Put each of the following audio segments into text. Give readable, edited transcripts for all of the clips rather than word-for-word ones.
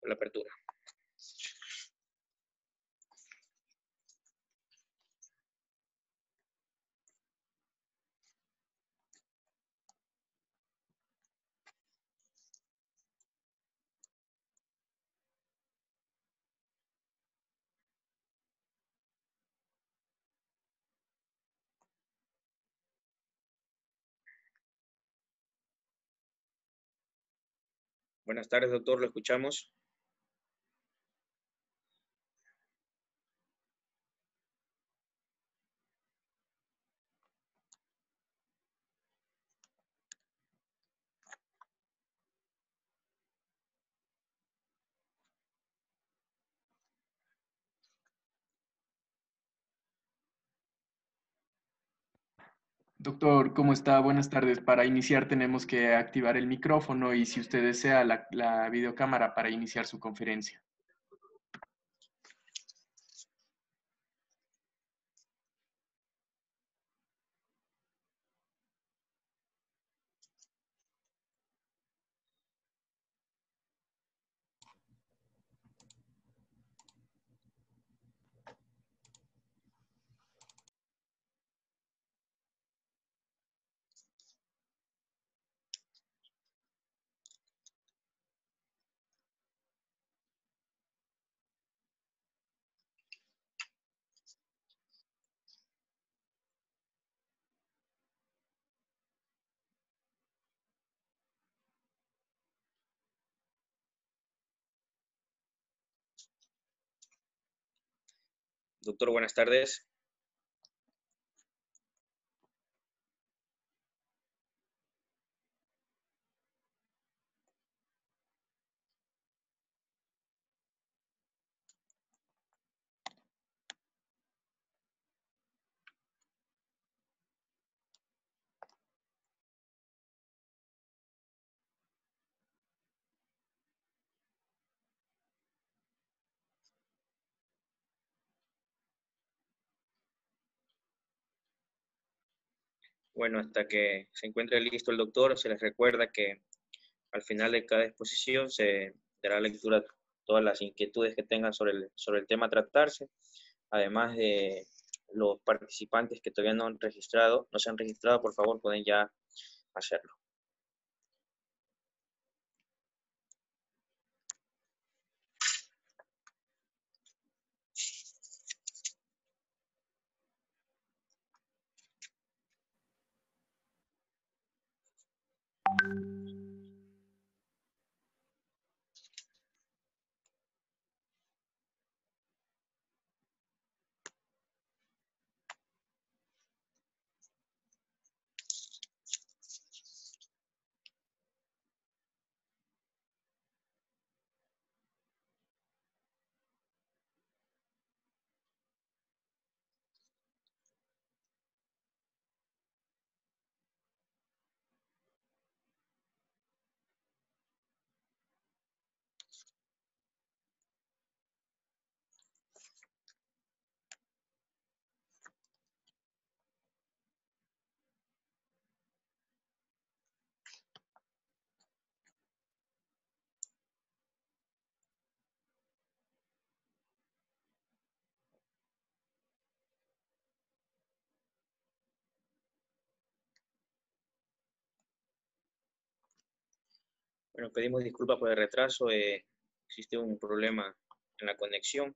la apertura. Buenas tardes, doctor, lo escuchamos. Doctor, ¿cómo está? Buenas tardes. Para iniciar tenemos que activar el micrófono y si usted desea la videocámara para iniciar su conferencia. Doctor, buenas tardes. Bueno, hasta que se encuentre listo el doctor, se les recuerda que al final de cada exposición se dará lectura a todas las inquietudes que tengan sobre el tema a tratarse, además de los participantes que todavía no se han registrado, por favor, pueden ya hacerlo. Bueno, pedimos disculpas por el retraso. Existe un problema en la conexión.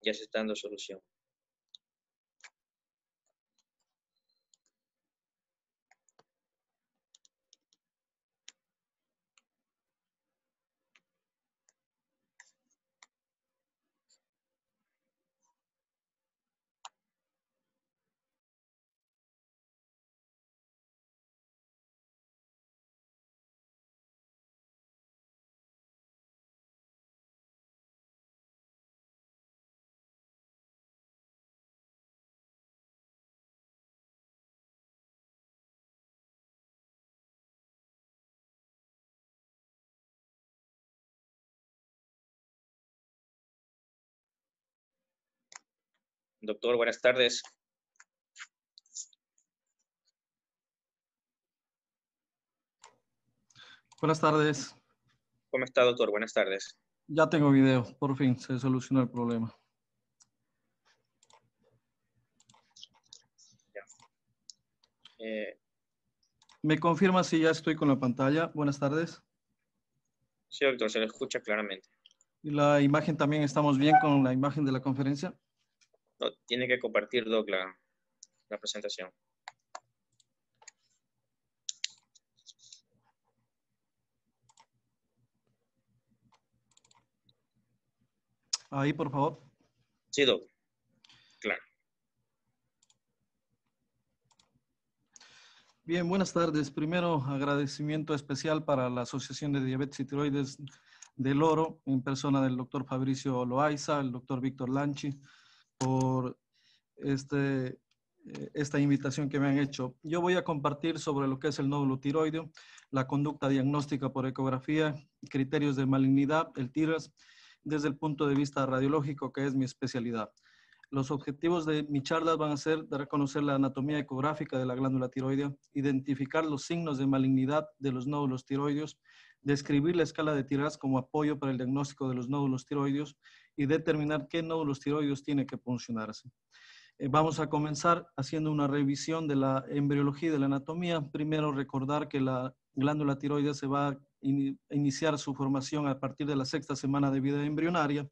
Ya se está dando solución. Doctor, buenas tardes. Buenas tardes. ¿Cómo está, doctor? Buenas tardes. Ya tengo video, por fin se solucionó el problema. Ya. ¿Me confirma si ya estoy con la pantalla? Buenas tardes. Sí, doctor, se le escucha claramente. ¿Y la imagen también estamos bien con la imagen de la conferencia? No, tiene que compartir, Doc, la presentación. Ahí, por favor. Sí, Doc, claro. Bien, buenas tardes. Primero, agradecimiento especial para la Asociación de Diabetes y Tiroides del Oro, en persona del doctor Fabricio Loaiza, el doctor Víctor Lanchi, por esta invitación que me han hecho. Yo voy a compartir sobre lo que es el nódulo tiroideo, la conducta diagnóstica por ecografía, criterios de malignidad, el TIRAS, desde el punto de vista radiológico, que es mi especialidad. Los objetivos de mi charla van a ser de reconocer la anatomía ecográfica de la glándula tiroidea, identificar los signos de malignidad de los nódulos tiroideos, describir la escala de TIRAS como apoyo para el diagnóstico de los nódulos tiroideos y determinar qué nódulos tiroideos tiene que funcionarse. Vamos a comenzar haciendo una revisión de la embriología y de la anatomía. Primero, recordar que la glándula tiroidea se va a iniciar su formación a partir de la 6ª semana de vida embrionaria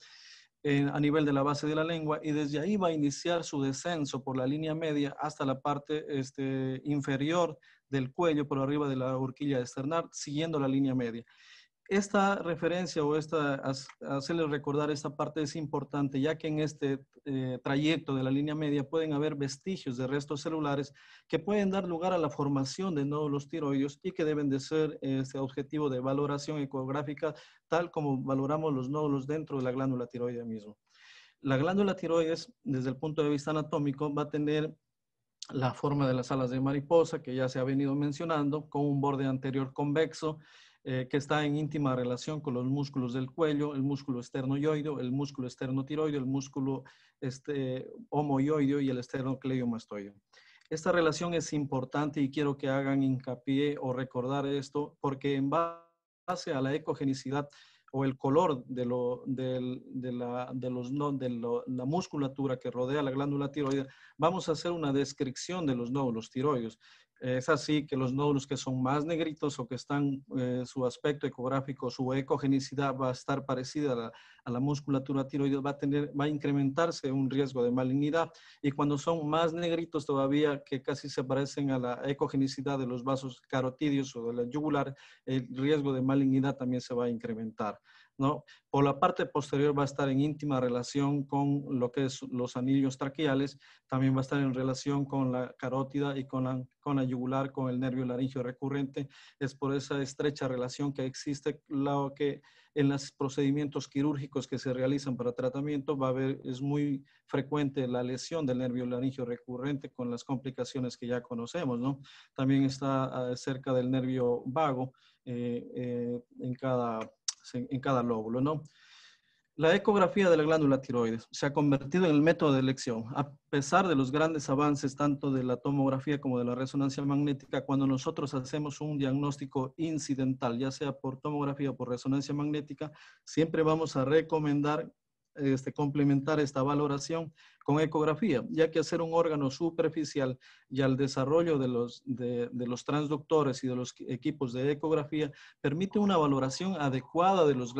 a nivel de la base de la lengua, y desde ahí va a iniciar su descenso por la línea media hasta la parte inferior del cuello, por arriba de la horquilla externar, siguiendo la línea media. Esta referencia o hacerles recordar esta parte es importante, ya que en este trayecto de la línea media pueden haber vestigios de restos celulares que pueden dar lugar a la formación de nódulos tiroideos y que deben de ser objetivo de valoración ecográfica, tal como valoramos los nódulos dentro de la glándula tiroidea mismo. La glándula tiroides, desde el punto de vista anatómico, va a tener la forma de las alas de mariposa, que ya se ha venido mencionando, con un borde anterior convexo, que está en íntima relación con los músculos del cuello, el músculo esternoioideo, el músculo esternotiroideo, el músculo homoioideo y el esternocleiomastoideo. Esta relación es importante y quiero que hagan hincapié o recordar esto, porque en base a la ecogenicidad o el color de la musculatura que rodea la glándula tiroidea, vamos a hacer una descripción de los nódulos tiroideos. Es así que los nódulos que son más negritos o que están, su aspecto ecográfico, su ecogenicidad va a estar parecida a la musculatura tiroidea, va a incrementarse un riesgo de malignidad, y cuando son más negritos todavía, que casi se parecen a la ecogenicidad de los vasos carotídeos o de la yugular, el riesgo de malignidad también se va a incrementar, ¿no? Por la parte posterior va a estar en íntima relación con lo que es los anillos traqueales, también va a estar en relación con la carótida y con la yugular, con el nervio laringio recurrente. Es por esa estrecha relación que existe, lo que en los procedimientos quirúrgicos que se realizan para tratamiento va a haber, es muy frecuente la lesión del nervio laringio recurrente con las complicaciones que ya conocemos, ¿no? También está cerca del nervio vago en cada lóbulo, ¿no? La ecografía de la glándula tiroides se ha convertido en el método de elección, a pesar de los grandes avances tanto de la tomografía como de la resonancia magnética. Cuando nosotros hacemos un diagnóstico incidental, ya sea por tomografía o por resonancia magnética, siempre vamos a recomendar complementar esta valoración con ecografía, ya que hacer un órgano superficial y al desarrollo de los transductores y de los equipos de ecografía permite una valoración adecuada de los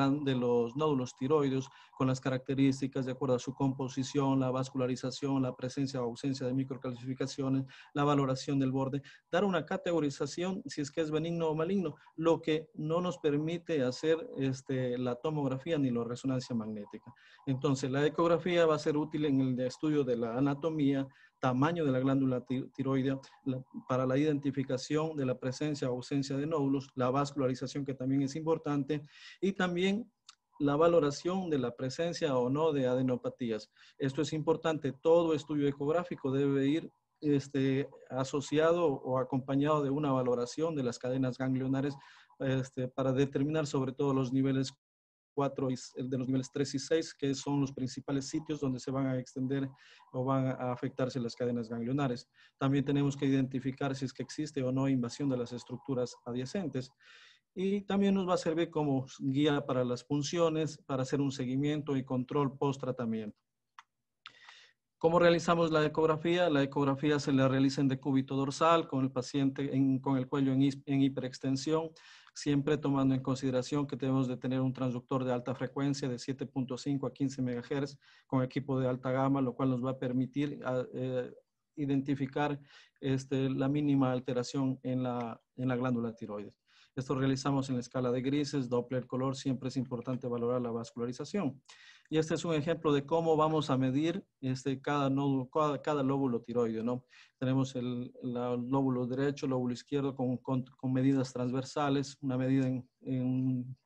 nódulos tiroideos con las características de acuerdo a su composición, la vascularización, la presencia o ausencia de microcalcificaciones, la valoración del borde, dar una categorización si es que es benigno o maligno, lo que no nos permite hacer la tomografía ni la resonancia magnética. Entonces, la ecografía va a ser útil en el estudio de la anatomía, tamaño de la glándula tiroidea, para la identificación de la presencia o ausencia de nódulos, la vascularización, que también es importante, y también la valoración de la presencia o no de adenopatías. Esto es importante. Todo estudio ecográfico debe ir asociado o acompañado de una valoración de las cadenas ganglionares para determinar sobre todo los niveles 4 y de los niveles 3 y 6, que son los principales sitios donde se van a extender o van a afectarse las cadenas ganglionares. También tenemos que identificar si es que existe o no invasión de las estructuras adyacentes. y también nos va a servir como guía para las punciones, para hacer un seguimiento y control post-tratamiento. ¿Cómo realizamos la ecografía? La ecografía se la realiza en decúbito dorsal con el paciente con el cuello en hiperextensión, siempre tomando en consideración que debemos de tener un transductor de alta frecuencia de 7.5 a 15 MHz con equipo de alta gama, lo cual nos va a permitir identificar la mínima alteración en la glándula tiroides. Esto realizamos en la escala de grises, Doppler color, siempre es importante valorar la vascularización. Y este es un ejemplo de cómo vamos a medir cada nódulo, cada lóbulo tiroideo, ¿no? Tenemos el lóbulo derecho, lóbulo izquierdo con medidas transversales, una medida en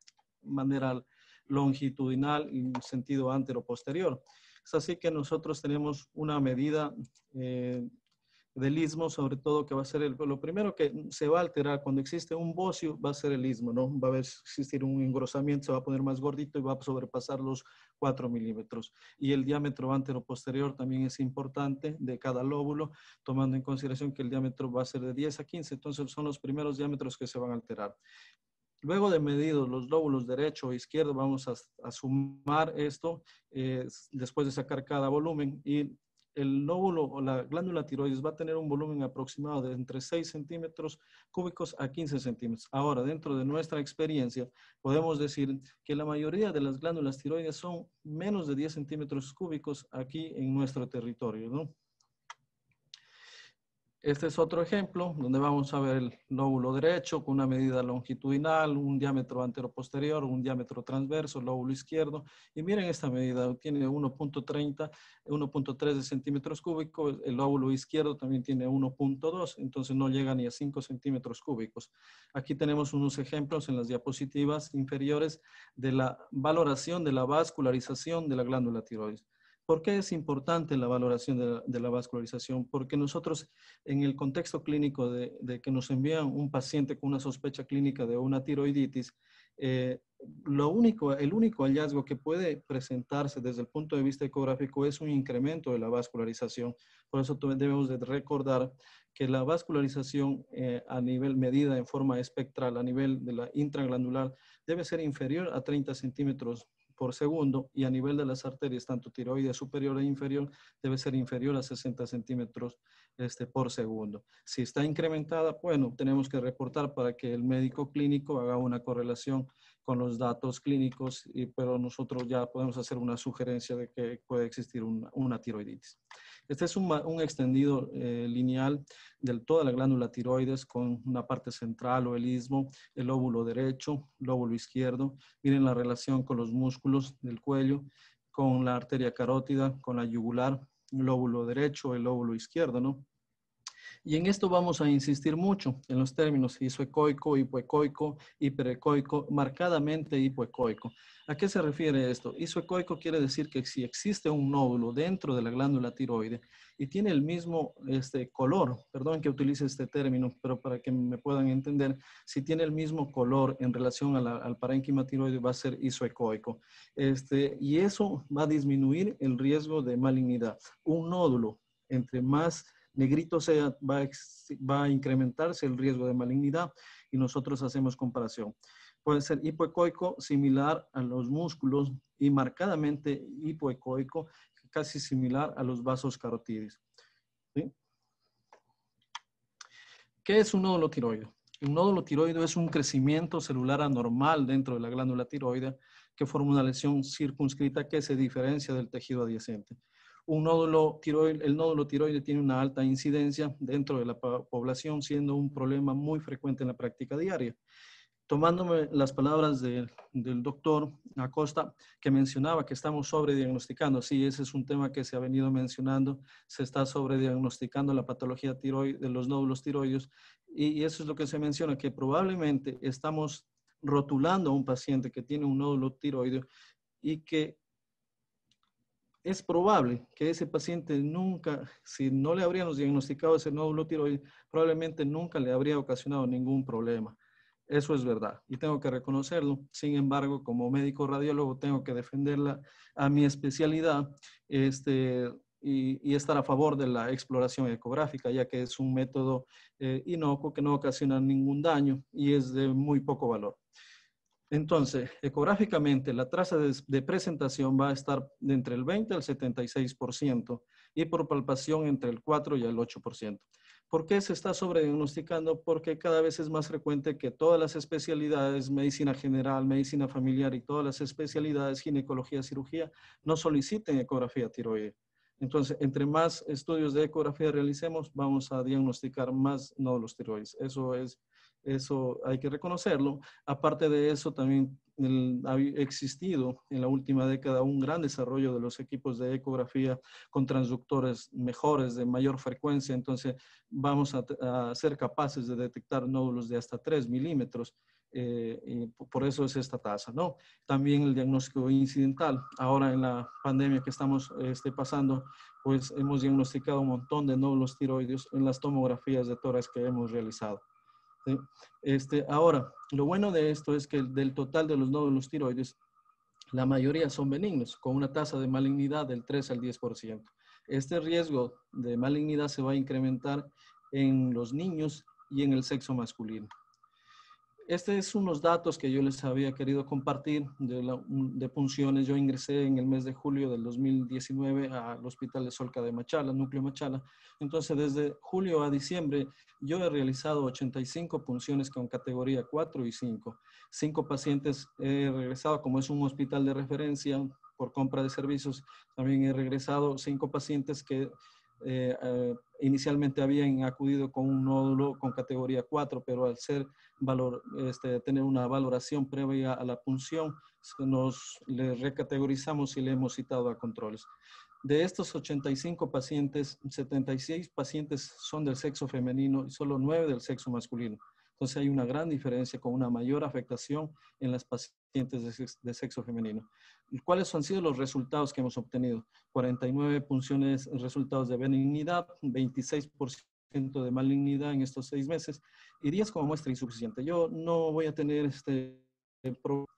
manera longitudinal y en sentido antero-posterior. Es así que nosotros tenemos una medida del istmo, sobre todo, que va a ser lo primero que se va a alterar cuando existe un bocio, va a ser el istmo, ¿no? Va a existir un engrosamiento, se va a poner más gordito y va a sobrepasar los 4 milímetros. Y el diámetro antero-posterior también es importante de cada lóbulo, tomando en consideración que el diámetro va a ser de 10 a 15, entonces son los primeros diámetros que se van a alterar. Luego de medidos los lóbulos derecho o izquierdo, vamos a sumar esto después de sacar cada volumen, y el lóbulo o la glándula tiroides va a tener un volumen aproximado de entre 6 centímetros cúbicos a 15 centímetros. Ahora, dentro de nuestra experiencia, podemos decir que la mayoría de las glándulas tiroides son menos de 10 centímetros cúbicos aquí en nuestro territorio, ¿no? Este es otro ejemplo donde vamos a ver el lóbulo derecho con una medida longitudinal, un diámetro antero-posterior, un diámetro transverso, lóbulo izquierdo. Y miren esta medida, tiene 1.30, 1.3 de centímetros cúbicos. El lóbulo izquierdo también tiene 1.2, entonces no llega ni a 5 centímetros cúbicos. Aquí tenemos unos ejemplos en las diapositivas inferiores de la valoración de la vascularización de la glándula tiroides. ¿Por qué es importante la valoración de la vascularización? Porque nosotros, en el contexto clínico de que nos envían un paciente con una sospecha clínica de una tiroiditis, el único hallazgo que puede presentarse desde el punto de vista ecográfico es un incremento de la vascularización. Por eso debemos de recordar que la vascularización a nivel medida en forma espectral, a nivel de la intraglandular, debe ser inferior a 30 centímetros por segundo, y a nivel de las arterias, tanto tiroides superior e inferior, debe ser inferior a 60 centímetros por segundo. Si está incrementada, bueno, tenemos que reportar para que el médico clínico haga una correlación con los datos clínicos, pero nosotros ya podemos hacer una sugerencia de que puede existir una tiroiditis. Este es un extendido lineal de toda la glándula tiroides con una parte central o el istmo, el lóbulo derecho, lóbulo izquierdo. Miren la relación con los músculos del cuello, con la arteria carótida, con la yugular, el lóbulo derecho, el lóbulo izquierdo, ¿no? Y en esto vamos a insistir mucho en los términos isoecoico, hipoecoico, hiperecoico, marcadamente hipoecoico. ¿A qué se refiere esto? Isoecoico quiere decir que si existe un nódulo dentro de la glándula tiroide y tiene el mismo color, perdón que utilice este término, pero para que me puedan entender, si tiene el mismo color en relación al parénquima tiroide va a ser isoecoico. Y eso va a disminuir el riesgo de malignidad. Un nódulo, entre más negrito sea, va a incrementarse el riesgo de malignidad, y nosotros hacemos comparación. Puede ser hipoecoico, similar a los músculos, y marcadamente hipoecoico, casi similar a los vasos carotídeos. ¿Sí? ¿Qué es un nódulo tiroideo? Un nódulo tiroideo es un crecimiento celular anormal dentro de la glándula tiroidea que forma una lesión circunscrita que se diferencia del tejido adyacente. El nódulo tiroide tiene una alta incidencia dentro de la población, siendo un problema muy frecuente en la práctica diaria. Tomándome las palabras del doctor Acosta, que mencionaba que estamos sobrediagnosticando. Sí, ese es un tema que se ha venido mencionando. Se está sobrediagnosticando la patología tiroide, de los nódulos tiroideos, y eso es lo que se menciona, que probablemente estamos rotulando a un paciente que tiene un nódulo tiroideo y que es probable que ese paciente nunca, si no le habríamos diagnosticado ese nódulo tiroideo, probablemente nunca le habría ocasionado ningún problema. Eso es verdad y tengo que reconocerlo. Sin embargo, como médico radiólogo tengo que defenderla a mi especialidad. y estar a favor de la exploración ecográfica, ya que es un método inocuo que no ocasiona ningún daño y es de muy poco valor. Entonces, ecográficamente, la tasa de presentación va a estar de entre el 20 al 76% y por palpación entre el 4 y el 8%. ¿Por qué se está sobrediagnosticando? Porque cada vez es más frecuente que todas las especialidades, medicina general, medicina familiar y todas las especialidades, ginecología, cirugía, no soliciten ecografía tiroidea. Entonces, entre más estudios de ecografía realicemos, vamos a diagnosticar más nódulos tiroides. Eso hay que reconocerlo. Aparte de eso, también ha existido en la última década un gran desarrollo de los equipos de ecografía con transductores mejores, de mayor frecuencia. Entonces, vamos a ser capaces de detectar nódulos de hasta 3 milímetros. Y por eso es esta tasa, ¿no? También el diagnóstico incidental. Ahora en la pandemia que estamos pasando, pues hemos diagnosticado un montón de nódulos tiroides en las tomografías de tórax que hemos realizado. ¿Sí? Ahora, lo bueno de esto es que del total de los nódulos tiroides, la mayoría son benignos, con una tasa de malignidad del 3 al 10%. Este riesgo de malignidad se va a incrementar en los niños y en el sexo masculino. Estos son unos datos que yo les había querido compartir de punciones. Yo ingresé en el mes de julio del 2019 al Hospital de Solca de Machala, Núcleo Machala. Entonces, desde julio a diciembre, yo he realizado 85 punciones con categoría 4 y 5. 5 pacientes he regresado, como es un hospital de referencia por compra de servicios, también he regresado 5 pacientes que inicialmente habían acudido con un nódulo con categoría 4, pero al ser tener una valoración previa a la punción, le recategorizamos y le hemos citado a controles. De estos 85 pacientes, 76 pacientes son del sexo femenino y solo 9 del sexo masculino. Entonces hay una gran diferencia con una mayor afectación en las pacientes de sexo femenino. ¿Cuáles han sido los resultados que hemos obtenido? 49 punciones, resultados de benignidad, 26% de malignidad en estos 6 meses y 10 como muestra insuficiente. Yo no voy a tener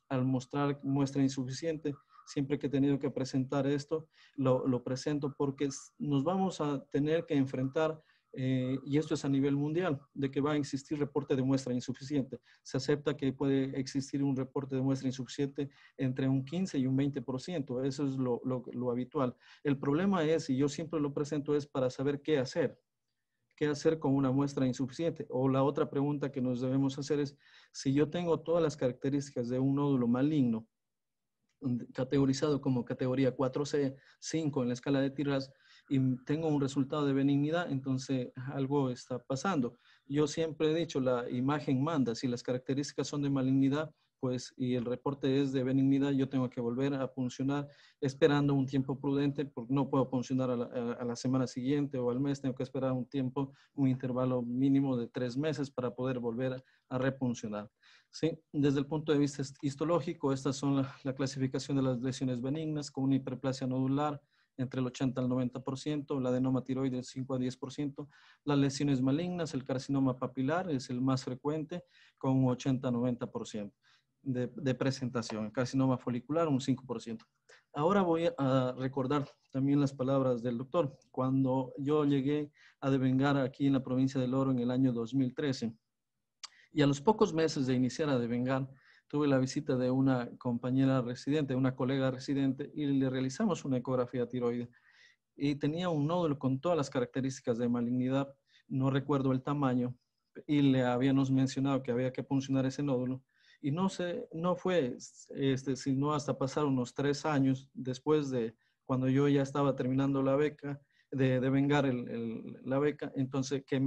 al mostrar muestra insuficiente. Siempre que he tenido que presentar esto, lo presento porque nos vamos a tener que enfrentar, y esto es a nivel mundial, de que va a existir reporte de muestra insuficiente. Se acepta que puede existir un reporte de muestra insuficiente entre un 15 y un 20%. Eso es lo habitual. El problema es, y yo siempre lo presento, es para saber qué hacer. ¿Qué hacer con una muestra insuficiente? O la otra pregunta que nos debemos hacer es, si yo tengo todas las características de un nódulo maligno, categorizado como categoría 4C, 5 en la escala de Tiradas, y tengo un resultado de benignidad, entonces algo está pasando. Yo siempre he dicho, la imagen manda. Si las características son de malignidad, pues, y el reporte es de benignidad, yo tengo que volver a puncionar esperando un tiempo prudente, porque no puedo puncionar a la semana siguiente o al mes, tengo que esperar un tiempo, un intervalo mínimo de 3 meses para poder volver a repuncionar. ¿Sí? Desde el punto de vista histológico, estas son la clasificación de las lesiones benignas con una hiperplasia nodular entre el 80 al 90%, la adenoma tiroides 5 a 10%, las lesiones malignas, el carcinoma papilar es el más frecuente con un 80 a 90% de presentación, el carcinoma folicular un 5%. Ahora voy a recordar también las palabras del doctor. Cuando yo llegué a devengar aquí en la provincia del Oro en el año 2013, y a los pocos meses de iniciar a devengar, tuve la visita de una compañera residente, una colega residente, y le realizamos una ecografía tiroide. Y tenía un nódulo con todas las características de malignidad, no recuerdo el tamaño, y le habíamos mencionado que había que puncionar ese nódulo. Y no fue sino hasta pasar unos 3 años después de cuando yo ya estaba terminando la beca, de devengar la beca, entonces que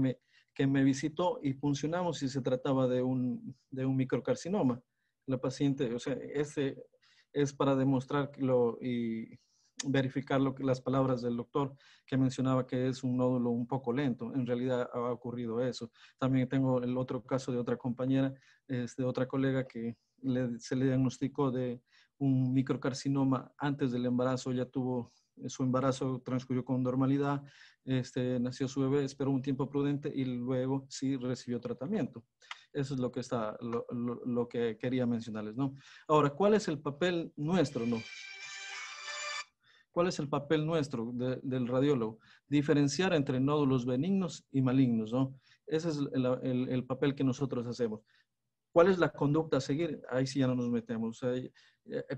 me visitó y puncionamos y se trataba de un microcarcinoma. La paciente, o sea, es para demostrarlo y verificar las palabras del doctor que mencionaba que es un nódulo un poco lento. En realidad ha ocurrido eso. También tengo el otro caso de otra compañera, otra colega que se le diagnosticó de un microcarcinoma antes del embarazo, ya tuvo su embarazo, transcurrió con normalidad, nació su bebé, esperó un tiempo prudente y luego sí recibió tratamiento. Eso es lo que quería mencionarles, ¿no? Ahora, ¿cuál es el papel nuestro, no? ¿Cuál es el papel nuestro del radiólogo? Diferenciar entre nódulos benignos y malignos, ¿no? Ese es el papel que nosotros hacemos. ¿Cuál es la conducta a seguir? Ahí sí ya no nos metemos. O sea,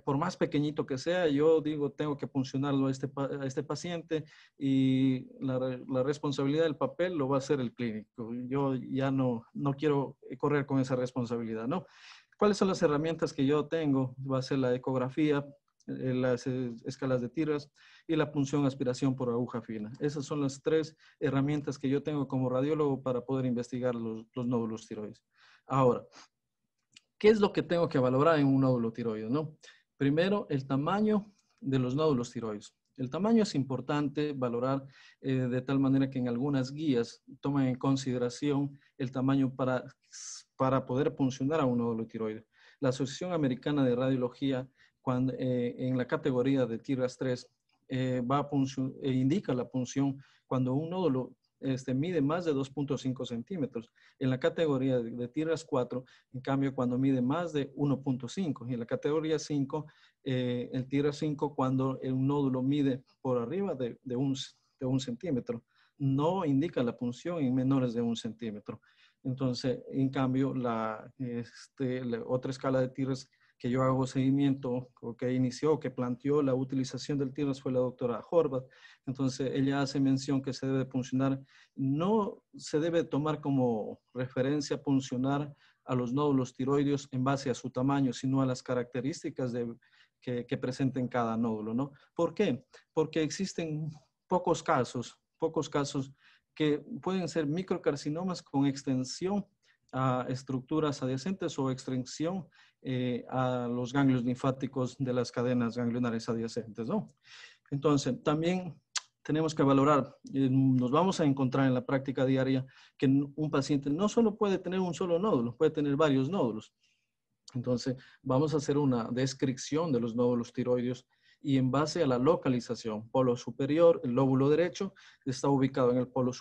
por más pequeñito que sea, yo digo, tengo que puncionarlo a este paciente y la responsabilidad del papel lo va a hacer el clínico. Yo ya no quiero correr con esa responsabilidad, ¿no? ¿Cuáles son las herramientas que yo tengo? Va a ser la ecografía, las escalas de tiras y la punción aspiración por aguja fina. Esas son las 3 herramientas que yo tengo como radiólogo para poder investigar los nódulos tiroides. Ahora, ¿qué es lo que tengo que valorar en un nódulo tiroide, no? Primero, el tamaño de los nódulos tiroides. El tamaño es importante valorar de tal manera que en algunas guías toman en consideración el tamaño para poder puncionar a un nódulo tiroide. La Asociación Americana de Radiología, en la categoría de TIRAS 3, indica la punción cuando un nódulo mide más de 2.5 centímetros. En la categoría de TIRAS 4, en cambio, cuando mide más de 1.5. Y en la categoría 5, el TIRAS 5, cuando un nódulo mide por arriba de un centímetro. No indica la punción en menores de 1 centímetro. Entonces, en cambio, la otra escala de TIRAS que yo hago seguimiento, o que inició, que planteó la utilización del TIRAS fue la doctora Horvath. Entonces, ella hace mención que se debe puncionar, no se debe tomar como referencia puncionar a los nódulos tiroideos en base a su tamaño, sino a las características que presenten cada nódulo, ¿no? ¿Por qué? Porque existen pocos casos que pueden ser microcarcinomas con extensión a estructuras adyacentes o extensión a los ganglios linfáticos de las cadenas ganglionares adyacentes, ¿no? Entonces, también tenemos que valorar, nos vamos a encontrar en la práctica diaria que un paciente no solo puede tener un solo nódulo, puede tener varios nódulos. Entonces, vamos a hacer una descripción de los nódulos tiroideos y en base a la localización, polo superior, el lóbulo derecho está ubicado en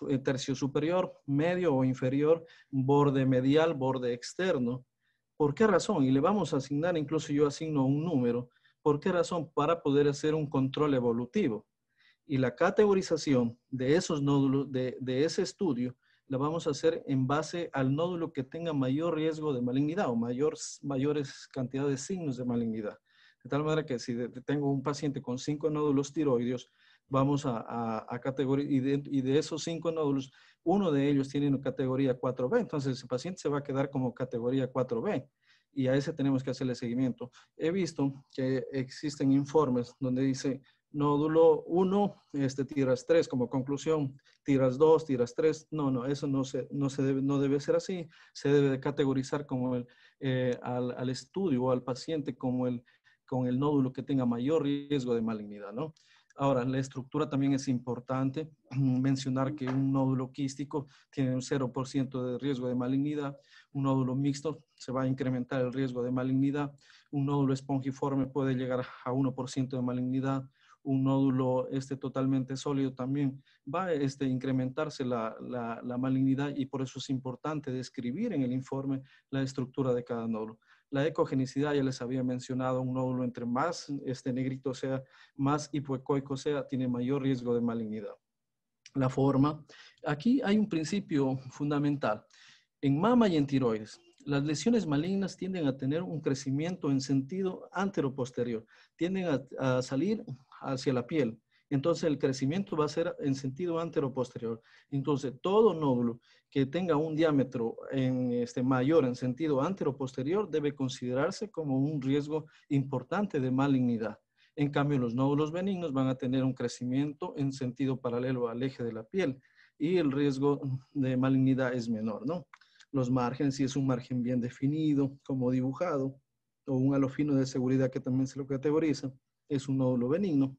el tercio superior, medio o inferior, borde medial, borde externo. ¿Por qué razón? Y le vamos a asignar, incluso yo asigno un número. ¿Por qué razón? Para poder hacer un control evolutivo. Y la categorización de esos nódulos, de ese estudio, la vamos a hacer en base al nódulo que tenga mayor riesgo de malignidad o mayores cantidades de signos de malignidad. De tal manera que si tengo un paciente con 5 nódulos tiroideos, vamos a categorizar, y de esos 5 nódulos, uno de ellos tiene una categoría 4B, entonces ese paciente se va a quedar como categoría 4B y a ese tenemos que hacerle seguimiento. He visto que existen informes donde dice nódulo 1, TIRAS 3 como conclusión, TIRAS 2, TIRAS 3. No, eso no debe ser así. Se debe de categorizar como al estudio o al paciente como con el nódulo que tenga mayor riesgo de malignidad, ¿no? Ahora, la estructura también es importante. Mencionar que un nódulo quístico tiene un 0% de riesgo de malignidad. Un nódulo mixto se va a incrementar el riesgo de malignidad. Un nódulo espongiforme puede llegar a 1% de malignidad. Un nódulo totalmente sólido también va a incrementarse la malignidad y por eso es importante describir en el informe la estructura de cada nódulo. La ecogenicidad, ya les había mencionado, un nódulo entre más negrito sea, más hipoecoico sea, tiene mayor riesgo de malignidad. La forma, aquí hay un principio fundamental. En mama y en tiroides, las lesiones malignas tienden a tener un crecimiento en sentido antero-posterior, tienden a salir hacia la piel. Entonces el crecimiento va a ser en sentido antero-posterior. Entonces todo nódulo que tenga un diámetro mayor en sentido antero-posterior debe considerarse como un riesgo importante de malignidad. En cambio, los nódulos benignos van a tener un crecimiento en sentido paralelo al eje de la piel y el riesgo de malignidad es menor, ¿no? Los márgenes, si es un margen bien definido, como dibujado, o un halo fino de seguridad que también se lo categoriza, es un nódulo benigno.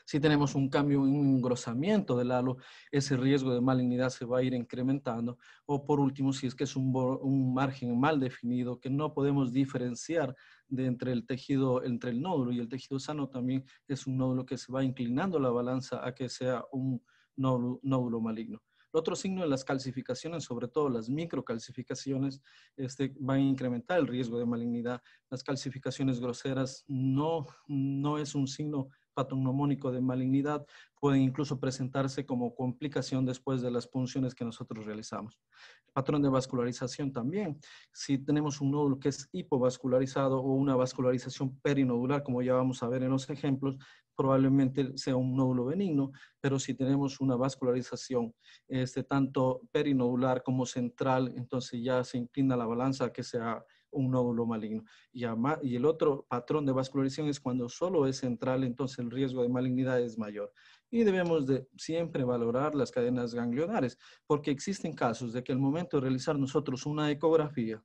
Si tenemos un cambio, un engrosamiento del halo, ese riesgo de malignidad se va a ir incrementando. O por último, si es que es un margen mal definido, que no podemos diferenciar entre el tejido, entre el nódulo y el tejido sano, también es un nódulo que se va inclinando la balanza a que sea un nódulo maligno. El otro signo de las calcificaciones, sobre todo las microcalcificaciones, van a incrementar el riesgo de malignidad. Las calcificaciones groseras no es un signo patrón mnemónico de malignidad, pueden incluso presentarse como complicación después de las punciones que nosotros realizamos. El patrón de vascularización también. Si tenemos un nódulo que es hipovascularizado o una vascularización perinodular, como ya vamos a ver en los ejemplos, probablemente sea un nódulo benigno, pero si tenemos una vascularización tanto perinodular como central, entonces ya se inclina la balanza a que sea un nódulo maligno. Y el otro patrón de vascularización es cuando solo es central, entonces el riesgo de malignidad es mayor. Y debemos de siempre valorar las cadenas ganglionares, porque existen casos de que al momento de realizar nosotros una ecografía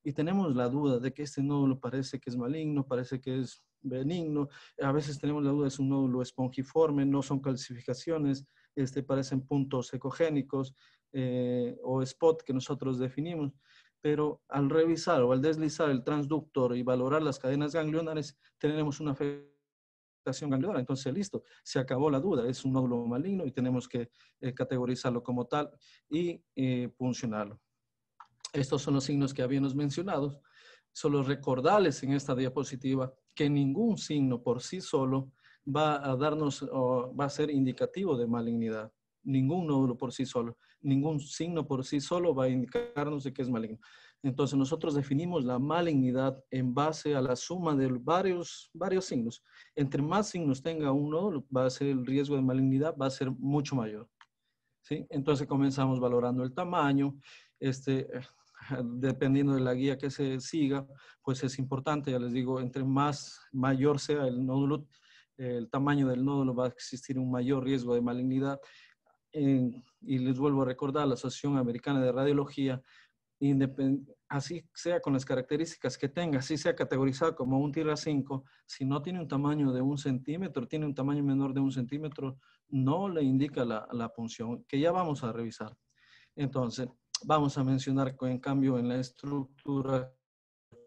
y tenemos la duda de que este nódulo parece que es maligno, parece que es benigno, a veces tenemos la duda de es un nódulo espongiforme, no son calcificaciones, parecen puntos ecogénicos o spot que nosotros definimos, pero al revisar o al deslizar el transductor y valorar las cadenas ganglionares, tenemos una afectación ganglionar. Entonces, listo, se acabó la duda, es un nódulo maligno y tenemos que categorizarlo como tal y puncionarlo. Estos son los signos que habíamos mencionado. Solo recordarles en esta diapositiva que ningún signo por sí solo va a darnos o va a ser indicativo de malignidad. Ningún nódulo por sí solo, ningún signo por sí solo va a indicarnos de que es maligno. Entonces nosotros definimos la malignidad en base a la suma de varios signos. Entre más signos tenga un nódulo, va a ser el riesgo de malignidad, va a ser mucho mayor. ¿Sí? Entonces comenzamos valorando el tamaño, dependiendo de la guía que se siga, pues es importante, ya les digo, entre mayor sea el nódulo, el tamaño del nódulo, va a existir un mayor riesgo de malignidad. Y les vuelvo a recordar, la Asociación Americana de Radiología, así sea con las características que tenga, así sea categorizado como un TIRA5, si no tiene un tamaño de 1 centímetro, tiene un tamaño menor de 1 centímetro, no le indica la punción, que ya vamos a revisar. Entonces, vamos a mencionar que en cambio en la estructura,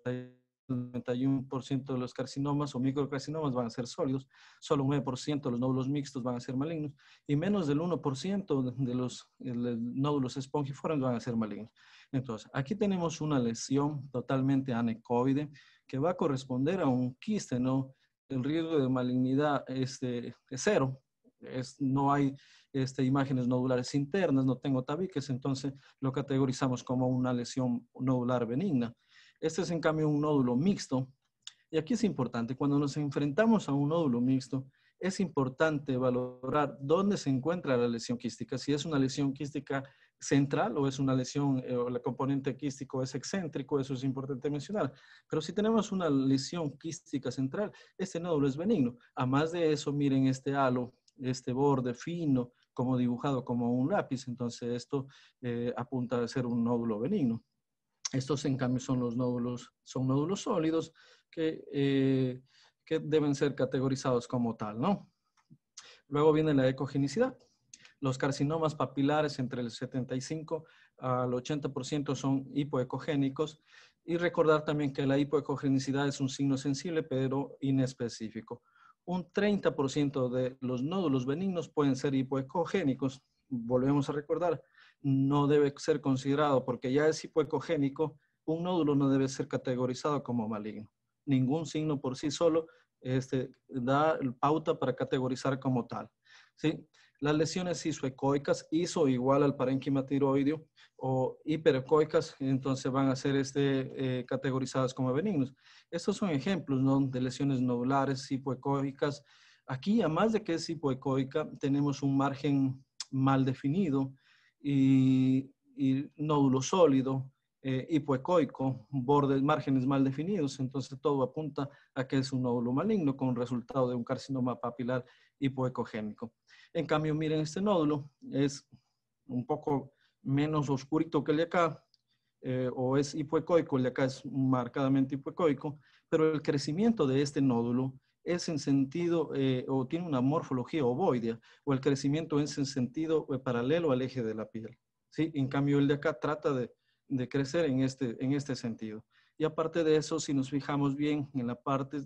el 91% de los carcinomas o microcarcinomas van a ser sólidos, solo un 9% de los nódulos mixtos van a ser malignos y menos del 1% de los nódulos espongiformes van a ser malignos. Entonces, aquí tenemos una lesión totalmente anecoide que va a corresponder a un quiste, ¿no? El riesgo de malignidad es cero. No hay imágenes nodulares internas, no tengo tabiques, entonces lo categorizamos como una lesión nodular benigna. Este es en cambio un nódulo mixto. Y aquí es importante, cuando nos enfrentamos a un nódulo mixto, es importante valorar dónde se encuentra la lesión quística, si es una lesión quística central o es una lesión, o el componente quístico es excéntrico, eso es importante mencionar. Pero si tenemos una lesión quística central, este nódulo es benigno. A más de eso, miren este halo, este borde fino, como dibujado como un lápiz, entonces esto apunta a ser un nódulo benigno. Estos, en cambio, son nódulos sólidos que deben ser categorizados como tal, ¿no? Luego viene la ecogenicidad. Los carcinomas papilares entre el 75 al 80% son hipoecogénicos. Y recordar también que la hipoecogenicidad es un signo sensible, pero inespecífico. Un 30% de los nódulos benignos pueden ser hipoecogénicos. Volvemos a recordar, no debe ser considerado porque ya es hipoecogénico, un nódulo no debe ser categorizado como maligno. Ningún signo por sí solo da pauta para categorizar como tal. ¿Sí? Las lesiones isoecoicas, iso igual al parénquima tiroideo, o hiperecoicas, entonces van a ser categorizadas como benignos. Estos son ejemplos, ¿no?, de lesiones nodulares hipoecoicas. Aquí, además de que es hipoecoica, tenemos un margen mal definido y nódulo sólido, hipoecoico, bordes, márgenes mal definidos, entonces todo apunta a que es un nódulo maligno con resultado de un carcinoma papilar hipoecogénico. En cambio, miren, este nódulo es un poco menos oscurito que el de acá, o es hipoecoico, el de acá es marcadamente hipoecoico, pero el crecimiento de este nódulo es en sentido, o tiene una morfología ovoidea, o el crecimiento es en sentido paralelo al eje de la piel. ¿Sí? En cambio, el de acá trata de crecer en este sentido. Y aparte de eso, si nos fijamos bien, en la parte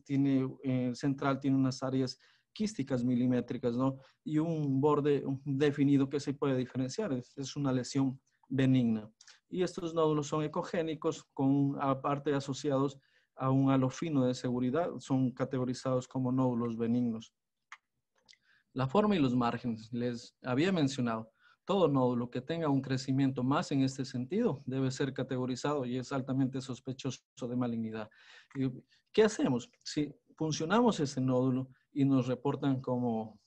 central tiene unas áreas quísticas milimétricas, ¿no? Y un borde definido que se puede diferenciar, es una lesión benigna. Y estos nódulos son ecogénicos, aparte asociados a un halo fino de seguridad, son categorizados como nódulos benignos. La forma y los márgenes. Les había mencionado, todo nódulo que tenga un crecimiento más en este sentido debe ser categorizado y es altamente sospechoso de malignidad. ¿Qué hacemos? Si funcionamos ese nódulo y nos reportan como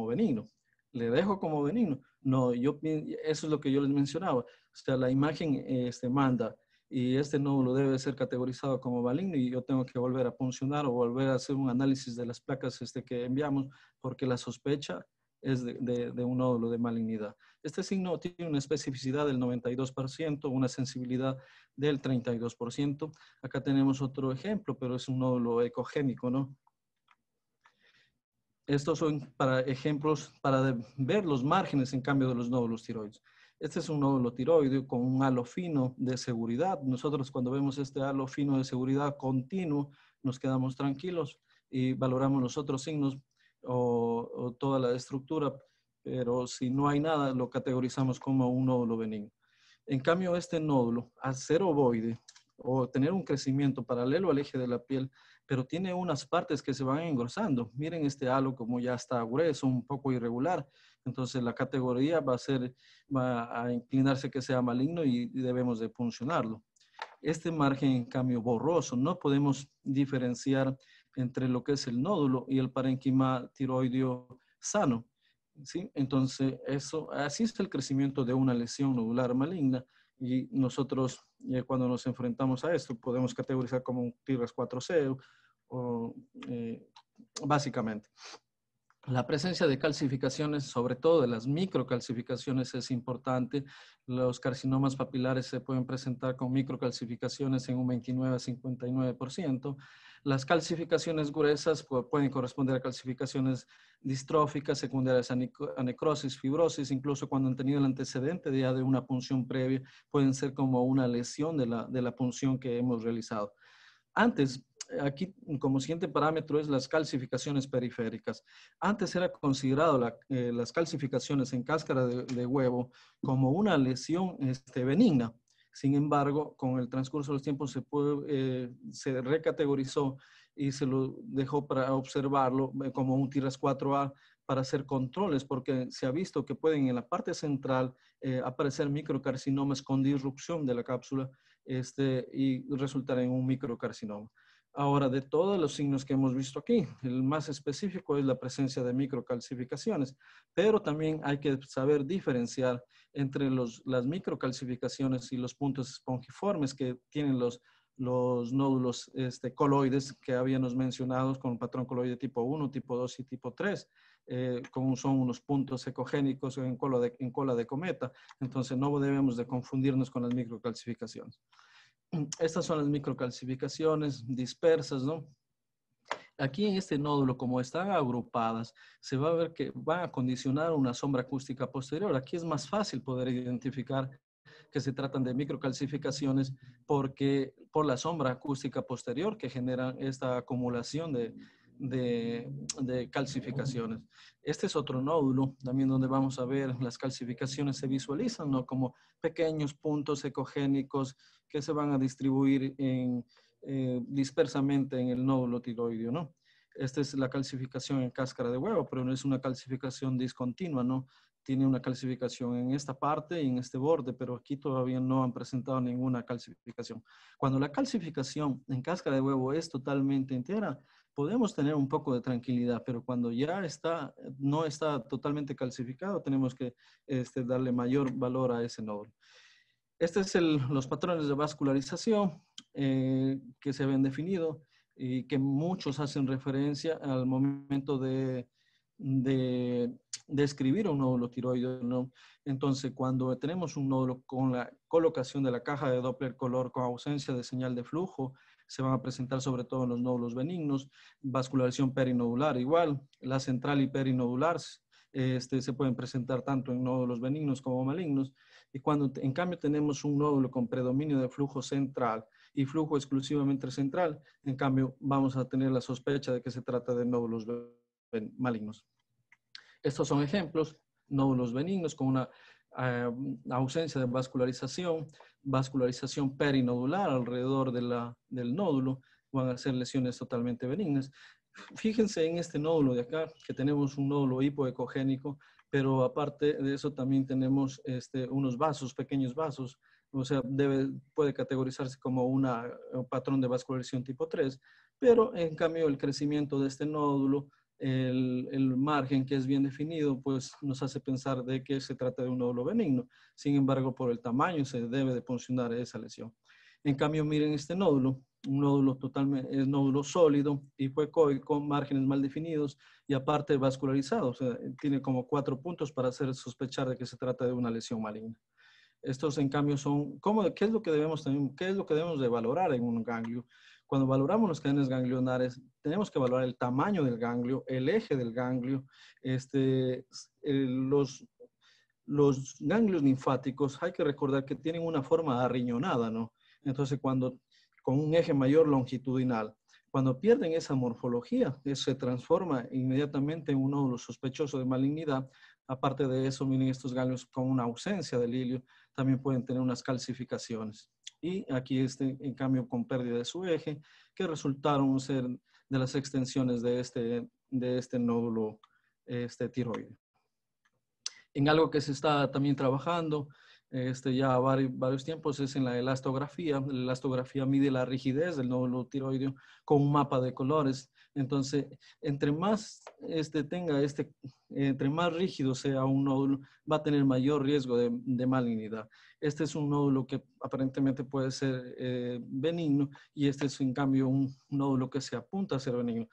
benigno, ¿le dejo como benigno? No, eso es lo que yo les mencionaba. O sea, la imagen manda y este nódulo debe ser categorizado como maligno y yo tengo que volver a funcionar o volver a hacer un análisis de las placas que enviamos porque la sospecha es de un nódulo de malignidad. Este signo tiene una especificidad del 92%, una sensibilidad del 32%. Acá tenemos otro ejemplo, pero es un nódulo ecogénico, ¿no? Estos son para ejemplos para ver los márgenes en cambio de los nódulos tiroides. Este es un nódulo tiroideo con un halo fino de seguridad. Nosotros cuando vemos este halo fino de seguridad continuo, nos quedamos tranquilos y valoramos los otros signos o toda la estructura, pero si no hay nada, lo categorizamos como un nódulo benigno. En cambio, este nódulo, al ser ovoide o tener un crecimiento paralelo al eje de la piel, pero tiene unas partes que se van engrosando. Miren este halo como ya está grueso, un poco irregular. Entonces la categoría va a inclinarse que sea maligno y debemos de funcionarlo. Este margen, en cambio, borroso, no podemos diferenciar entre lo que es el nódulo y el parénquima tiroideo sano. ¿Sí? Entonces, así es el crecimiento de una lesión nodular maligna y nosotros cuando nos enfrentamos a esto podemos categorizar como un TIRAS 4C o básicamente. La presencia de calcificaciones, sobre todo de las microcalcificaciones, es importante. Los carcinomas papilares se pueden presentar con microcalcificaciones en un 29 a 59%. Las calcificaciones gruesas pueden corresponder a calcificaciones distróficas, secundarias a necrosis, fibrosis, incluso cuando han tenido el antecedente ya de una punción previa, pueden ser como una lesión de la punción que hemos realizado. Antes, aquí como siguiente parámetro es las calcificaciones periféricas. Antes era considerado las calcificaciones en cáscara de huevo como una lesión benigna. Sin embargo, con el transcurso de los tiempos se recategorizó y se lo dejó para observarlo como un TIRAS 4A para hacer controles, porque se ha visto que pueden en la parte central aparecer microcarcinomas con disrupción de la cápsula y resultar en un microcarcinoma. Ahora, de todos los signos que hemos visto aquí, el más específico es la presencia de microcalcificaciones, pero también hay que saber diferenciar entre las microcalcificaciones y los puntos espongiformes que tienen los nódulos coloides que habíamos mencionado con patrón coloide tipo 1, tipo 2 y tipo 3, como son unos puntos ecogénicos en cola de cometa. Entonces, no debemos de confundirnos con las microcalcificaciones. Estas son las microcalcificaciones dispersas, ¿no? Aquí en este nódulo, como están agrupadas, se va a ver que van a condicionar una sombra acústica posterior. Aquí es más fácil poder identificar que se tratan de microcalcificaciones por la sombra acústica posterior que generan esta acumulación de calcificaciones. Este es otro nódulo también donde vamos a ver las calcificaciones se visualizan, ¿no? Como pequeños puntos ecogénicos que se van a distribuir dispersamente en el nódulo tiroideo, ¿no? Esta es la calcificación en cáscara de huevo, pero no es una calcificación discontinua, ¿no? Tiene una calcificación en esta parte y en este borde, pero aquí todavía no han presentado ninguna calcificación. Cuando la calcificación en cáscara de huevo es totalmente entera, podemos tener un poco de tranquilidad, pero cuando ya no está totalmente calcificado, tenemos que darle mayor valor a ese nódulo. Estos son los patrones de vascularización que se habían definido y que muchos hacen referencia al momento de escribir un nódulo tiroideo, ¿no? Entonces, cuando tenemos un nódulo con la colocación de la caja de Doppler color con ausencia de señal de flujo, se van a presentar sobre todo en los nódulos benignos, vascularización perinodular igual, la central y perinodular se pueden presentar tanto en nódulos benignos como malignos. Y cuando en cambio tenemos un nódulo con predominio de flujo central y flujo exclusivamente central, en cambio vamos a tener la sospecha de que se trata de nódulos malignos. Estos son ejemplos, nódulos benignos con una ausencia de vascularización perinodular alrededor del nódulo, van a ser lesiones totalmente benignas. Fíjense en este nódulo de acá, que tenemos un nódulo hipoecogénico, pero aparte de eso también tenemos unos vasos, pequeños vasos, o sea, puede categorizarse como un patrón de vascularización tipo 3, pero en cambio el crecimiento de este nódulo, el margen que es bien definido, pues nos hace pensar de que se trata de un nódulo benigno. Sin embargo, por el tamaño se debe de funcionar esa lesión. En cambio, miren este nódulo, un nódulo totalmente, es nódulo sólido, hipoecoico, márgenes mal definidos y aparte vascularizado. O sea, tiene como 4 puntos para hacer sospechar de que se trata de una lesión maligna. Estos, en cambio, son, ¿qué es lo que debemos de valorar en un ganglio? Cuando valoramos los cadenas ganglionares, tenemos que valorar el tamaño del ganglio, el eje del ganglio, los ganglios linfáticos, hay que recordar que tienen una forma arriñonada, ¿no? Entonces, con un eje mayor longitudinal, cuando pierden esa morfología, se transforma inmediatamente en un nódulo sospechoso de malignidad. Aparte de eso, miren, estos ganglios con una ausencia de hilio también pueden tener unas calcificaciones. Y aquí en cambio, con pérdida de su eje, que resultaron ser de las extensiones de este nódulo tiroide. En algo que se está también trabajando ya varios tiempos es en la elastografía. La elastografía mide la rigidez del nódulo tiroideo con un mapa de colores. Entonces, entre más entre más rígido sea un nódulo, va a tener mayor riesgo de malignidad. Este es un nódulo que aparentemente puede ser benigno y este es en cambio un nódulo que se apunta a ser benigno.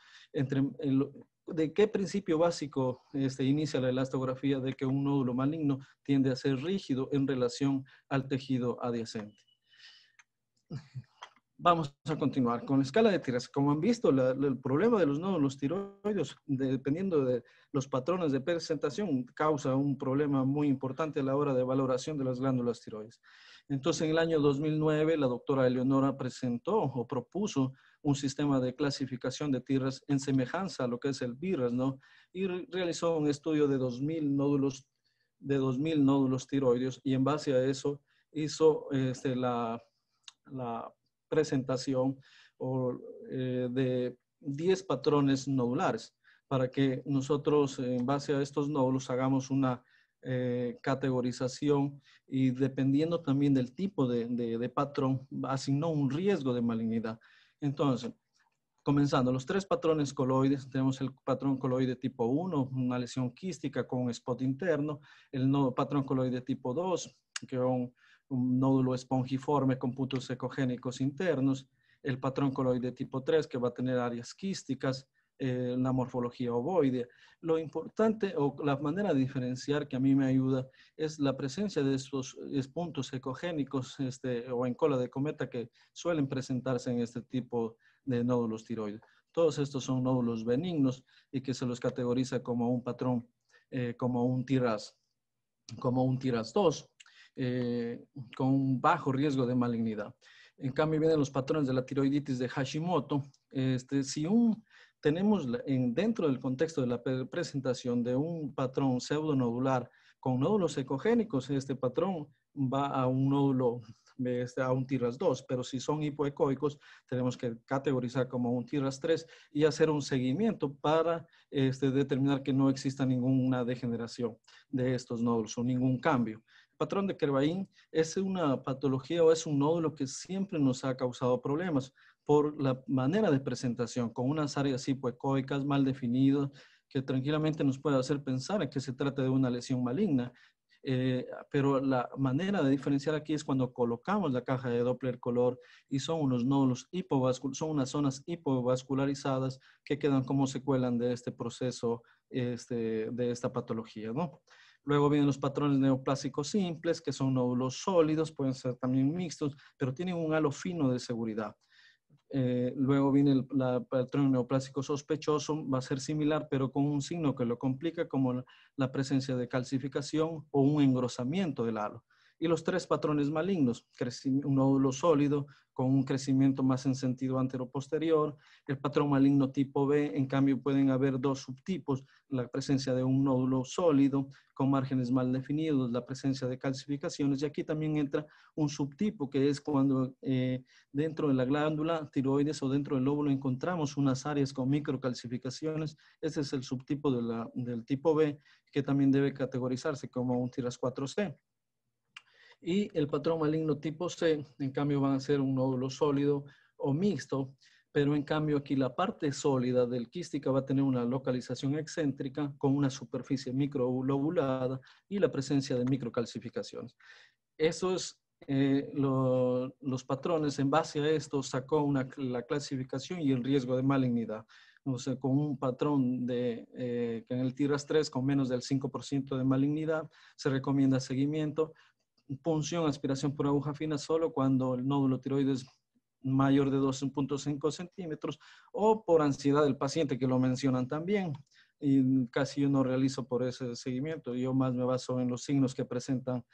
¿De qué principio básico inicia la elastografía? De que un nódulo maligno tiende a ser rígido en relación al tejido adyacente. Vamos a continuar con la escala de tiras. Como han visto, el problema de los nódulos tiroides, dependiendo de los patrones de presentación, causa un problema muy importante a la hora de valoración de las glándulas tiroides. Entonces, en el año 2009, la doctora Eleonora presentó o propuso un sistema de clasificación de tiras en semejanza a lo que es el BIRAS, ¿no? Y realizó un estudio de 2.000 nódulos tiroides y en base a eso hizo la presentación de 10 patrones nodulares para que nosotros en base a estos nódulos hagamos una categorización y dependiendo también del tipo de patrón asignó un riesgo de malignidad. Entonces, comenzando, los 3 patrones coloides, tenemos el patrón coloide tipo 1, una lesión quística con un spot interno, el patrón coloide tipo 2, que es un nódulo espongiforme con puntos ecogénicos internos, el patrón coloide tipo 3, que va a tener áreas quísticas, la morfología ovoide. Lo importante o la manera de diferenciar que a mí me ayuda es la presencia de estos puntos ecogénicos o en cola de cometa que suelen presentarse en este tipo de nódulos tiroides. Todos estos son nódulos benignos y que se los categoriza como un patrón, como un TIRAS 2, con un bajo riesgo de malignidad. En cambio, vienen los patrones de la tiroiditis de Hashimoto. Si tenemos dentro del contexto de la presentación de un patrón pseudonodular con nódulos ecogénicos, este patrón va a un nódulo, a un TIRAS 2, pero si son hipoecoicos, tenemos que categorizar como un TIRAS 3 y hacer un seguimiento para determinar que no exista ninguna degeneración de estos nódulos o ningún cambio. El patrón de Kervain es una patología o es un nódulo que siempre nos ha causado problemas por la manera de presentación, con unas áreas hipoecoicas mal definidas, que tranquilamente nos puede hacer pensar en que se trata de una lesión maligna. Pero la manera de diferenciar aquí es cuando colocamos la caja de Doppler color y son unos nódulos son unas zonas hipovascularizadas que quedan como secuelas de este proceso, de esta patología, ¿no? Luego vienen los patrones neoplásicos simples, que son nódulos sólidos, pueden ser también mixtos, pero tienen un halo fino de seguridad. Luego viene el patrón neoplásico sospechoso, va a ser similar, pero con un signo que lo complica, como la presencia de calcificación o un engrosamiento del halo. Y los 3 patrones malignos, un nódulo sólido con un crecimiento más en sentido antero-posterior. El patrón maligno tipo B, en cambio, pueden haber 2 subtipos, la presencia de un nódulo sólido con márgenes mal definidos, la presencia de calcificaciones, y aquí también entra un subtipo, que es cuando dentro de la glándula tiroides o dentro del lóbulo encontramos unas áreas con microcalcificaciones. Ese es el subtipo del tipo B, que también debe categorizarse como un TIRAS 4C. Y el patrón maligno tipo C, en cambio, van a ser un nódulo sólido o mixto, pero en cambio aquí la parte sólida del quística va a tener una localización excéntrica con una superficie microlobulada y la presencia de microcalcificaciones. Esos los patrones, en base a esto sacó la clasificación y el riesgo de malignidad. O sea, con un patrón que en el TIRAS 3 con menos del 5% de malignidad se recomienda seguimiento. Punción, aspiración por aguja fina solo cuando el nódulo tiroides es mayor de 2.5 centímetros o por ansiedad del paciente, que lo mencionan también. Y casi yo no realizo por ese seguimiento. Yo más me baso en los signos que presentan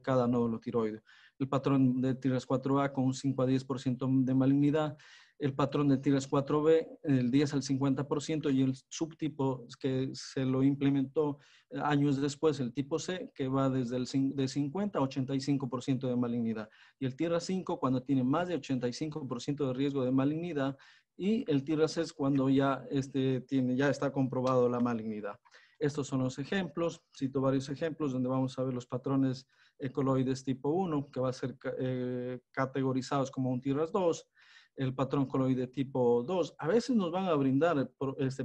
cada nódulo tiroide. El patrón de TIRAS 4A con un 5 a 10% de malignidad. El patrón de TIRAS 4B, el 10 al 50%, y el subtipo que se lo implementó años después, el tipo C, que va desde de 50 a 85% de malignidad. Y el TIRAS 5, cuando tiene más de 85% de riesgo de malignidad, y el TIRAS es cuando ya está comprobado la malignidad. Estos son los ejemplos. Cito varios ejemplos donde vamos a ver los patrones coloides tipo 1, que va a ser categorizados como un TIRAS 2. El patrón coloide tipo 2. A veces nos van a brindar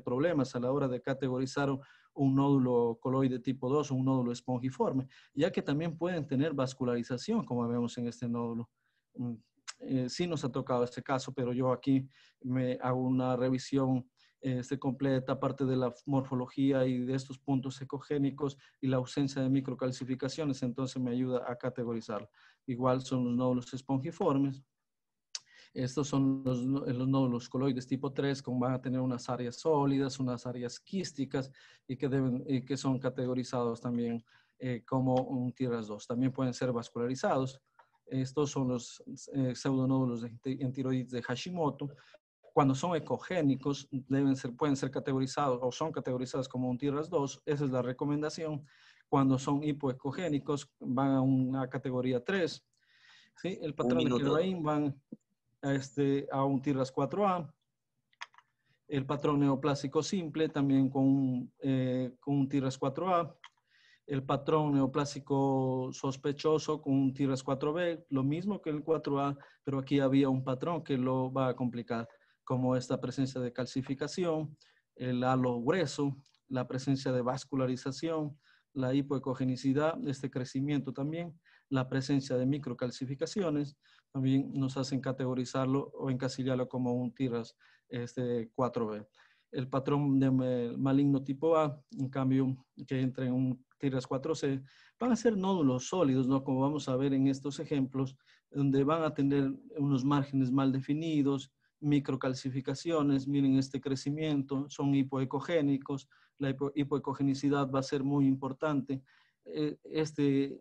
problemas a la hora de categorizar un nódulo coloide tipo 2 o un nódulo espongiforme, ya que también pueden tener vascularización, como vemos en este nódulo. Sí nos ha tocado este caso, pero yo aquí me hago una revisión completa, aparte de la morfología y de estos puntos ecogénicos y la ausencia de microcalcificaciones, entonces me ayuda a categorizarlo. Igual son los nódulos espongiformes. Estos son los nódulos coloides tipo 3, que van a tener unas áreas sólidas, unas áreas quísticas y que son categorizados también como un TIRAS 2. También pueden ser vascularizados. Estos son los pseudonódulos en tiroides de Hashimoto. Cuando son ecogénicos, pueden ser categorizados o son categorizados como un TIRAS 2. Esa es la recomendación. Cuando son hipoecogénicos, van a una categoría 3. ¿Sí? El patrón de Kervain van a un TIRAS 4A. El patrón neoplásico simple también con un TIRAS 4A. El patrón neoplásico sospechoso con un TIRAS 4B, lo mismo que el 4A, pero aquí había un patrón que lo va a complicar, como esta presencia de calcificación, el halo grueso, la presencia de vascularización, la hipoecogenicidad, este crecimiento también, la presencia de microcalcificaciones, también nos hacen categorizarlo o encasillarlo como un TIRAS 4B. El patrón de maligno tipo A, en cambio, que entra en un TIRAS 4C, van a ser nódulos sólidos, ¿no? Como vamos a ver en estos ejemplos, donde van a tener unos márgenes mal definidos, microcalcificaciones, miren este crecimiento, son hipoecogénicos, la hipoecogenicidad va a ser muy importante. Este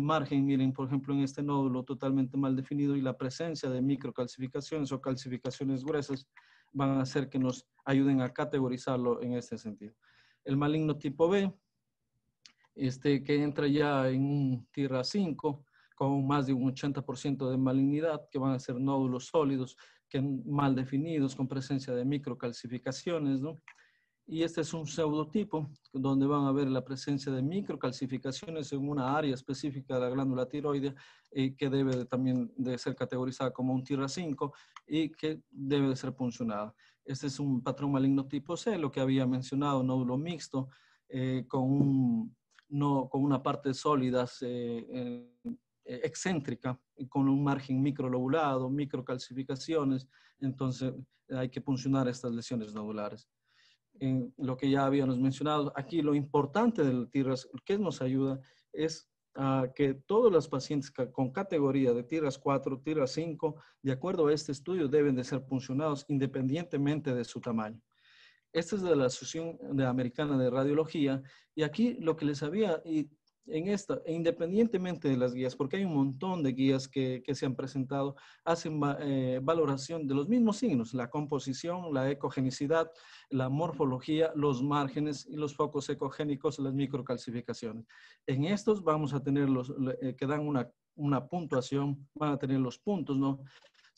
margen, miren, por ejemplo, en este nódulo totalmente mal definido y la presencia de microcalcificaciones o calcificaciones gruesas van a hacer que nos ayuden a categorizarlo en este sentido. El maligno tipo B, que entra ya en un TIRAS 5 con más de un 80% de malignidad, que van a ser nódulos sólidos, que mal definidos, con presencia de microcalcificaciones, ¿no? Y este es un pseudotipo, donde van a ver la presencia de microcalcificaciones en una área específica de la glándula tiroidea, que debe también de ser categorizada como un TIRAS 5 y que debe de ser puncionada. Este es un patrón maligno tipo C, lo que había mencionado, nódulo mixto, con una parte sólida excéntrica, con un margen microlobulado, microcalcificaciones, entonces hay que puncionar estas lesiones nodulares. En lo que ya habíamos mencionado, aquí lo importante del TIRAS, que nos ayuda, es que todos los pacientes con categoría de TIRAS 4, TIRAS 5, de acuerdo a este estudio, deben de ser puncionados independientemente de su tamaño. Esta es de la Asociación Americana de Radiología, y aquí lo que les había en esta, independientemente de las guías, porque hay un montón de guías que se han presentado, hacen valoración de los mismos signos, la composición, la ecogenicidad, la morfología, los márgenes y los focos ecogénicos, las microcalcificaciones. En estos vamos a tener los que dan una puntuación, van a tener los puntos, ¿no?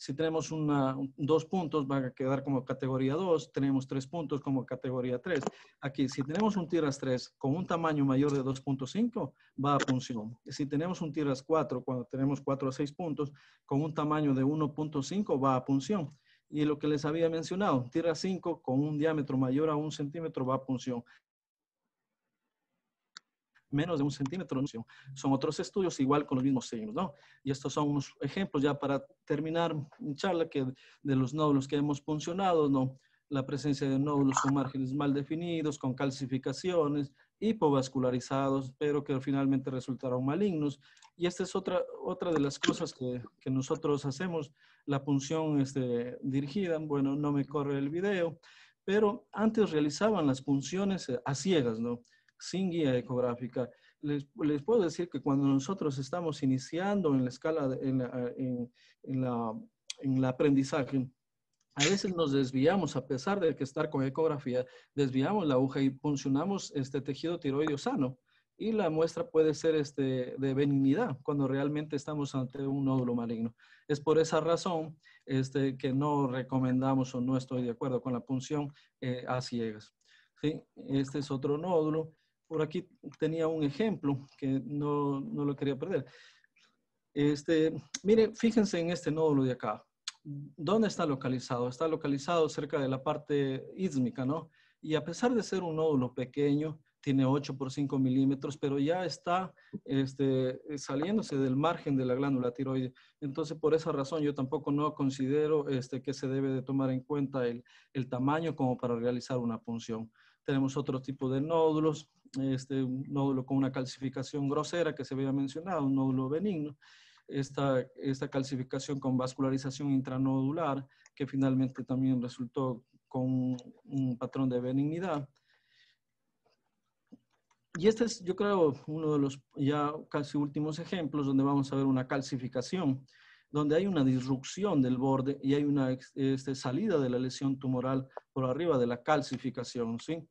Si tenemos 2 puntos, van a quedar como categoría 2. Tenemos 3 puntos como categoría 3. Aquí, si tenemos un TIRAS 3 con un tamaño mayor de 2.5, va a punción. Si tenemos un TIRAS 4, cuando tenemos 4 a 6 puntos, con un tamaño de 1.5, va a punción. Y lo que les había mencionado, TIRAS 5 con un diámetro mayor a 1 centímetro, va a punción. Menos de 1 centímetro. Son otros estudios igual con los mismos signos, ¿no? Y estos son unos ejemplos ya para terminar mi charla de los nódulos que hemos puncionado, ¿no? La presencia de nódulos con márgenes mal definidos, con calcificaciones, hipovascularizados, pero que finalmente resultaron malignos. Y esta es otra de las cosas que nosotros hacemos, la punción dirigida. Bueno, no me corre el video, pero antes realizaban las punciones a ciegas, ¿no? Sin guía ecográfica. Les puedo decir que cuando nosotros estamos iniciando en la escala, en el aprendizaje, a veces nos desviamos, a pesar de que estar con ecografía, desviamos la aguja y puncionamos este tejido tiroideo sano. Y la muestra puede ser de benignidad, cuando realmente estamos ante un nódulo maligno. Es por esa razón que no recomendamos o no estoy de acuerdo con la punción a ciegas. ¿Sí? Este es otro nódulo. Por aquí tenía un ejemplo que no lo quería perder. Mire, fíjense en este nódulo de acá. ¿Dónde está localizado? Está localizado cerca de la parte ísmica, ¿no? Y a pesar de ser un nódulo pequeño, tiene 8 por 5 milímetros, pero ya está saliéndose del margen de la glándula tiroides. Entonces, por esa razón, yo tampoco no considero que se debe de tomar en cuenta el tamaño como para realizar una punción. Tenemos otro tipo de nódulos, un nódulo con una calcificación grosera que se había mencionado, un nódulo benigno. Esta calcificación con vascularización intranodular, que finalmente también resultó con un patrón de benignidad. Y este es, yo creo, uno de los ya casi últimos ejemplos donde vamos a ver una calcificación, donde hay una disrupción del borde y hay una salida de la lesión tumoral por arriba de la calcificación, ¿sí?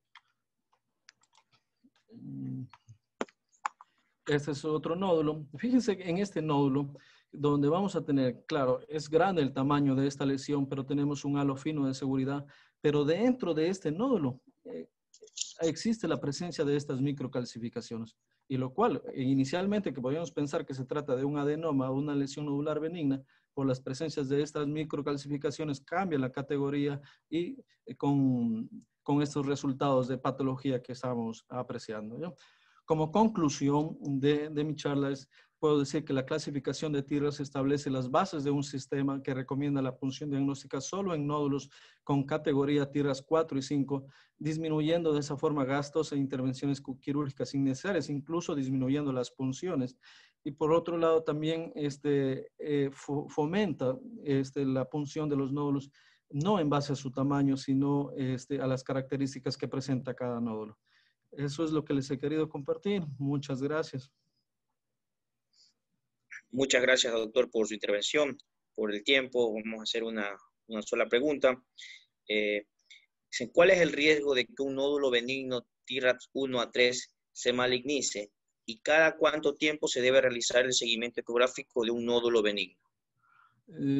Este es otro nódulo. Fíjense en este nódulo, donde vamos a tener, claro, es grande el tamaño de esta lesión, pero tenemos un halo fino de seguridad. Pero dentro de este nódulo existe la presencia de estas microcalcificaciones. Y lo cual, inicialmente, que podríamos pensar que se trata de un adenoma o una lesión nodular benigna, por las presencias de estas microcalcificaciones cambia la categoría y con estos resultados de patología que estamos apreciando, ¿no? Como conclusión de mi charla, puedo decir que la clasificación de TIRAS establece las bases de un sistema que recomienda la punción diagnóstica solo en nódulos con categoría TIRAS 4 y 5, disminuyendo de esa forma gastos e intervenciones quirúrgicas innecesarias, incluso disminuyendo las punciones. Y por otro lado, también fomenta la punción de los nódulos, no en base a su tamaño, sino a las características que presenta cada nódulo. Eso es lo que les he querido compartir. Muchas gracias. Muchas gracias, doctor, por su intervención, por el tiempo. Vamos a hacer una sola pregunta. ¿Cuál es el riesgo de que un nódulo benigno TIRAS 1 a 3 se malignice? ¿Y cada cuánto tiempo se debe realizar el seguimiento ecográfico de un nódulo benigno?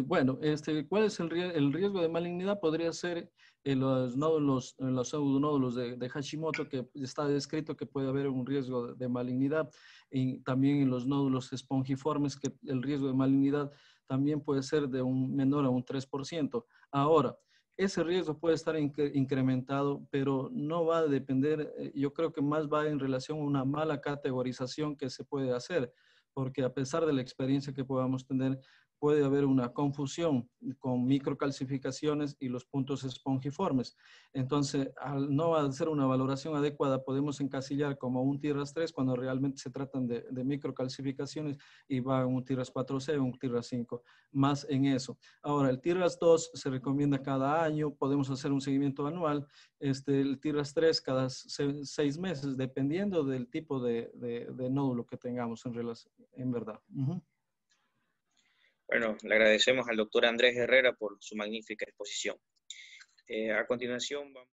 Bueno, ¿cuál es el riesgo de malignidad? Podría ser en los nódulos, en los pseudonódulos de Hashimoto, que está descrito que puede haber un riesgo de malignidad, y también en los nódulos espongiformes, que el riesgo de malignidad también puede ser de un menor a un 3%. Ahora, ese riesgo puede estar incrementado, pero no va a depender, yo creo que más va en relación a una mala categorización que se puede hacer, porque a pesar de la experiencia que podamos tener, puede haber una confusión con microcalcificaciones y los puntos espongiformes. Entonces, al no hacer una valoración adecuada, podemos encasillar como un TIRAS 3 cuando realmente se tratan de microcalcificaciones y va un TIRAS 4C o un TIRAS 5, más en eso. Ahora, el TIRAS 2 se recomienda cada año, podemos hacer un seguimiento anual, el TIRAS 3 cada 6 meses, dependiendo del tipo de nódulo que tengamos en verdad. Bueno, le agradecemos al doctor Andrés Herrera por su magnífica exposición. A continuación, vamos